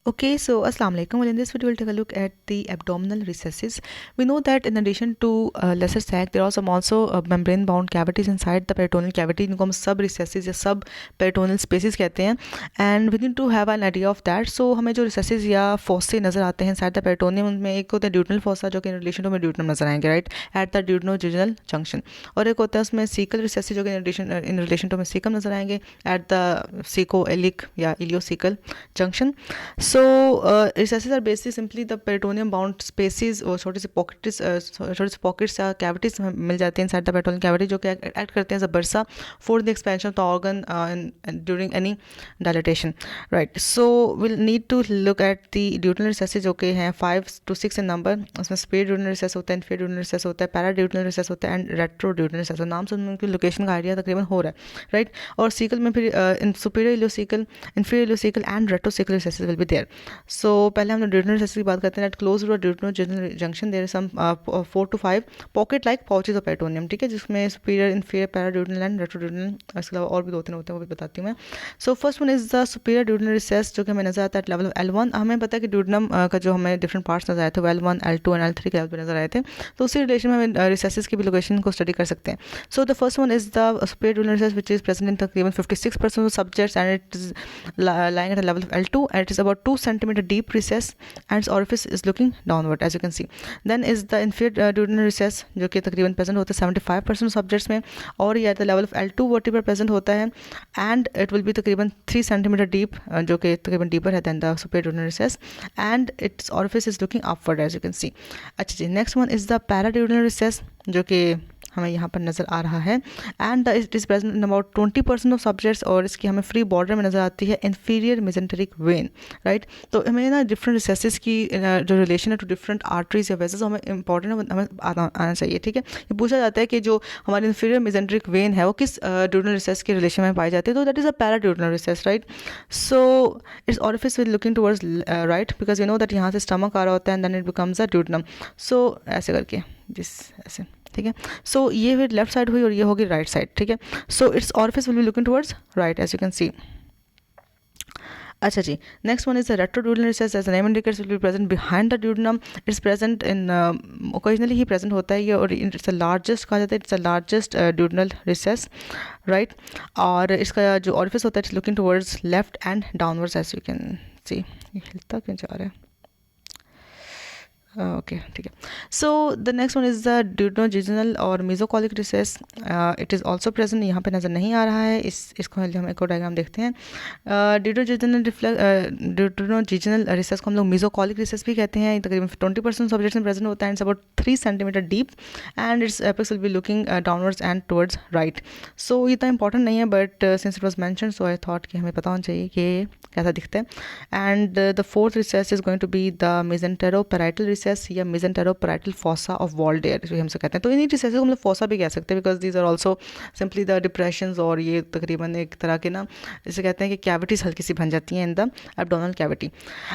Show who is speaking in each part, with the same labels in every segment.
Speaker 1: Okay, so Assalamu alaikum. Well, in this video, we'll take a look at the abdominal recesses. We know that in addition to lesser sac, there are some also membrane-bound cavities inside the peritoneal cavity, जिनको हम sub recesses या sub peritoneal spaces कहते हैं. And we need to have an idea of that. So हमें जो recesses या fossa नज़र आते हैं inside the peritoneum, उनमें एक होता है duodenal fossa जो कि in relation to duodenum नज़र आएंगे, right? At the duodenojejunal junction. और एक होता है उसमें cecal recesses जो कि in relation to cecum नज़र आएंगे at the cecoiliac या iliocecal junction. So recesses are basically simply the peritoneum bound spaces और छोटे से pockets या cavities मिल जाते हैं inside the peritoneal cavity जो कि act करते हैं as a bursa for the expansion of the organ during any dilatation, right? So we'll need to look at the duodenal recesses जो कि हैं 5 to 6 in number. उसमें superior duodenal recess होता है, inferior duodenal recess होता है, paraduodenal recess होता है and retroduodenal recess. नाम से उनकी लोकेशन का आइडिया तकरीबन हो रहा है, राइट? और सीकल में फिर superior ileocecal, inferior ileocecal and retrocecal recesses will be there. So पहले हम duodenal recesses की बात करते हैं. At close to a duodenojejunal junction there is some 4 to 5 pocket like pouches of peritoneum, ठीक है, जिसमें superior, inferior, paraduodenal and retroduodenal, इसके अलावा और भी 2-3 होते हैं, वो भी बताती हूँ मैं. So first one is the superior duodenal recess जो कि हमें नजर आता है at level of L1. हमें पता है कि duodenum का जो हमें different parts नजर आए थे L1, L2 and L3 के लेवल पे नजर आए थे, तो उसी रिलेशन में हमें recesses की भी लोकेशन को स्टडी कर सकते हैं. So the first one is the superior duodenal recess which is present in तकरीबन 56% of subjects and it is lying at a level of L2 and it is about 2 centimeter deep recess and its orifice is looking downward as you can see. Then is the inferior duodenal recess जो कि तकरीबन present होता है 75% of subjects में और ये at the level of L2 vertebra present होता है and it will be तकरीबन 3 centimeter deep जो कि तकरीबन deeper है than the superior duodenal recess and its orifice is looking upward as you can see. अच्छा जी, next one is the paraduodenal recess जो कि हमें यहाँ पर नज़र आ रहा है and it is present in about 20% of subjects और इसकी हमें फ्री बॉर्डर में नज़र आती है इन्फीरियर मेजेंटेरिक वेन, राइट? तो हमें ना डिफरेंट रिसेसेस की जो रिलेशन है टू डिफरेंट आर्टरीज या वेसल्स हमें इंपॉर्टेंट हमें आना चाहिए, ठीक है? ये पूछा जाता है कि जो हमारी इन्फीरियर मेजेंटेरिक वेन है वो किस ड्यूडनल रिसेस के रिलेशन में पाई जाती है, तो that is a paraduodenal recess, right? So it's orifice with looking towards right because you know that यहाँ से स्टमक आ रहा होता है and then it becomes a duodenum. So ऐसे करके जिस ऐसे, ठीक है? सो ये फिर लेफ्ट साइड हुई और ये होगी राइट साइड, ठीक है? So it's orifice will be looking towards right as you can see. अच्छा जी, next one is the retroduodenal recess as the name indicates will be present behind the duodenum. It's present in occasionally ही present होता है ये और it's the largest कहा जाता है, it's the largest duodenal recess, right? और इसका जो ऑरिफिस होता है it's looking towards left and downwards as you can see. ये हिलता क्यों जा रहा है? ओके, ठीक है. So the next one is the duodenojejunal और mesocolic recess. It is also present, यहाँ पे नज़र नहीं आ रहा है. इसको हम एक और डायग्राम देखते हैं. ड्यूडनोजेजुनल रिसेस को हम लोग मेसोकॉलिक रिसेस भी कहते हैं. तकरीबन 20% सब्जेक्ट्स में प्रेजेंट होता है. It's about 3 centimetre deep and its apex will be looking downwards and towards right. So ये इतना इंपॉर्टेंट नहीं है but since it was mention so I thought कि हमें पता होना चाहिए कि कैसा दिखता है. And the fourth recess is going to be the mesenteroparietal recess या मेसेंटेरोपैराइटल फॉसा ऑफ वॉल्डेयर जो हमसे कहते हैं. तो इन्हीं रिसेस को हम लोग फॉसा भी कह सकते हैं because these are also simply the depressions और ये तकरीबन एक तरह के ना जिसे कहते हैं कि कैविटीज हल्की सी बन जाती हैं इन द एब्डोमिनल कैविटी.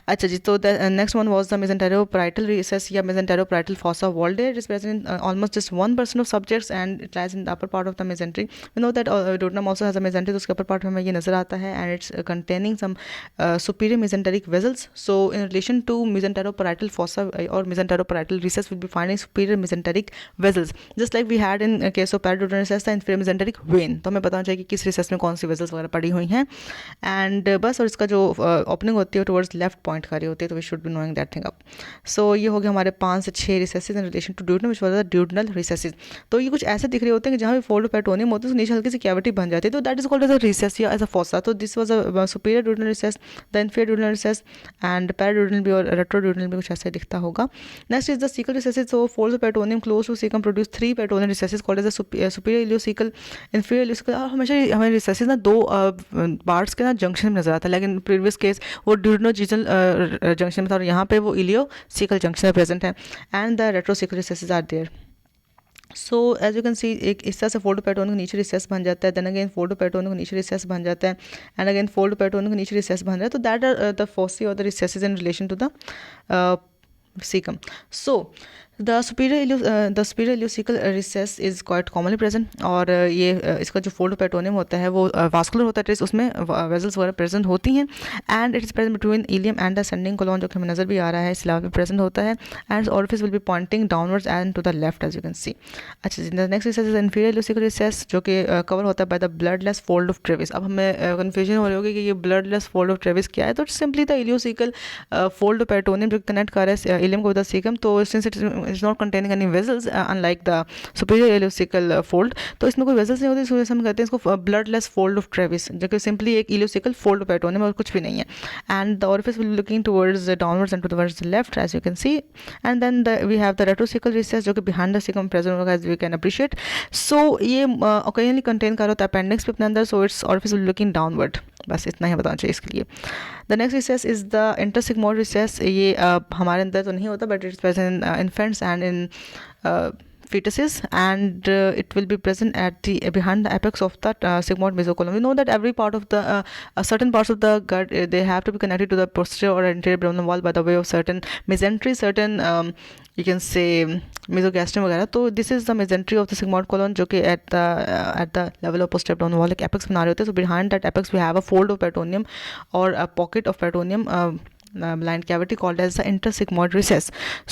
Speaker 1: अच्छा जी, तो the next one was the mesenteroparietal recess या mesenteroparietal fossa of Waldeyer. It is present in almost just 1% of subjects and it lies in the upper part of the mesentery. We know that duodenum also has a mesentery, तो उसके upper part में हमें ये नजर आता है and it's containing some superior mesenteric vessels. So in relation to mesenteroparietal fossa or mesenteroparietal recess will be finding superior mesenteric vessels just like we had in case of paraduodenal recess the inferior mesenteric vein. तो हमें पता होना चाहिए कि किस recess में कौन सी vessels वगैरह पड़ी हुई हैं एंड बस. और इसका जो ओपनिंग होती है towards left point कर रही होती है, तो we should be knowing that thing up. So ये हो गया हमारे 5 से 6 recesses in relation to duodenum which was the duodenal recesses. तो ये कुछ ऐसे दिख रहे होते हैं कि जहाँ भी fold of peritoneum होता है तो नीचे हल्की सी कैविटी बन जाती है, तो that is called as a recess या as a fossa. तो this was a superior duodenal recess, the inferior duodenal recess and paraduodenal भी और retroduodenal भी कुछ ऐसे दिखता होगा. Next is the cecal recesses. So folds of peritoneum close to cecum produce 3 peritoneal recesses called as the superior ileocecal, inferior ileocecal. हमेशा हमें recesses ना 2 parts के ना junction में नजर आता है, लेकिन previous case वो duodenojejunal junction में था और यहाँ पे वो ileocecal junction में present है and the retrocecal recesses are there. So as you can see एक इस तरह से फोल्ड पैटर्न का नीचे रिसेस बन जाता है, देन अगेन फोल्ड पैटर्न का नीचे रिसेस बन जाता है एंड अगेन फोल्ड पैटर्न का नीचे रिसेस बन जाता है. तो दैट आर द फोसी और the recesses in relation to the caecum. So the superior ileocaecal recess is quite commonly present, और ये इसका जो फोल्ड पेट्रोनियम होता है वो वास्कुलर होता है, उसमें वेजल्स वगैरह प्रेजेंट होती हैं, and it is present between ileum and the ascending colon, जो कि हमें नज़र भी आ रहा है, इस लेवल पे प्रेजेंट होता है, and orifice will be pointing downwards and to the left as you can see. अच्छा जी, the next recess is inferior ileocaecal recess, जो कि कवर होता है by the bloodless fold of Treves. अब हमें कन्फ्यूजन हो रही होगी कि ये ब्लडलेस फोल्ड ऑफ ट्रेविस क्या है, तो simply the ileocaecal fold of peritoneum जो कनेक्ट कर रहा है इलियम को विद द सीकम, तो since it is not containing any vessels unlike the superior ileocaecal fold, तो इसमें कोई वेजल्स नहीं होती, इस वजह से हम कहते हैं इसको ब्लडलेस फोल्ड ऑफ ट्रेविस, जो कि सिंपली एक इल्यूसिकल फोल्ड ऑफ पेट्रोनियम और कुछ भी नहीं है। And the orifice will be looking towards downwards and towards the left as you can see, and then we have the retrocaecal recess, जो कि बिहाइंड द सीकम प्रेजेंट होगा as we can appreciate. So ये occasionally contain कर होता है appendix पे अपने अंदर, so it's orifice will looking downward. बस इतना ही बताना चाहिए इसके लिए। The next recess is the intersigmoid recess. ये हमारे अंदर तो नहीं होता, but it's present in infants and in fetuses, and it will be present at the behind the apex of the sigmoid mesocolon. We know that every part of the certain parts of the gut, they have to be connected to the posterior or anterior abdominal wall by the way of certain mesentery, certain you can say mesogastrium वगैरह। तो this is the mesentery of the sigmoid colon, जो कि at the level of posterior abdominal wall एक apex बना रहे होते हैं। So behind that apex we have a fold of peritoneum or a pocket of peritoneum blind cavity called as the intersigmoid recess.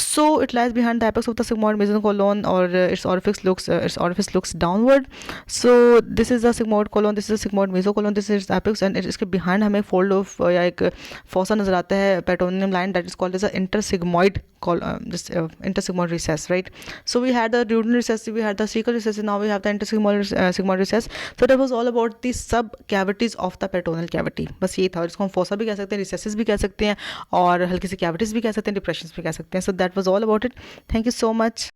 Speaker 1: So it lies behind the apex of the sigmoid mesocolon, or its orifice looks downward. So this is the sigmoid colon, this is the sigmoid mesocolon, this is the apex, and इसके behind हमें fold of या एक fossa नजर आता है peritoneum line, that is called as the intersigmoid intersigmoid recess, right? So we had the duodenal recess, we had the cecal recess, now we have the intersigmoid recess. So that was all about the sub cavities of the peritoneal cavity. बस ये था, इसको हम fossa भी कह सकते हैं, recesses भी कह सकते हैं, और हल्की सी cavities भी कह सकते हैं, depressions भी कह सकते हैं. So that was all about it. Thank you so much.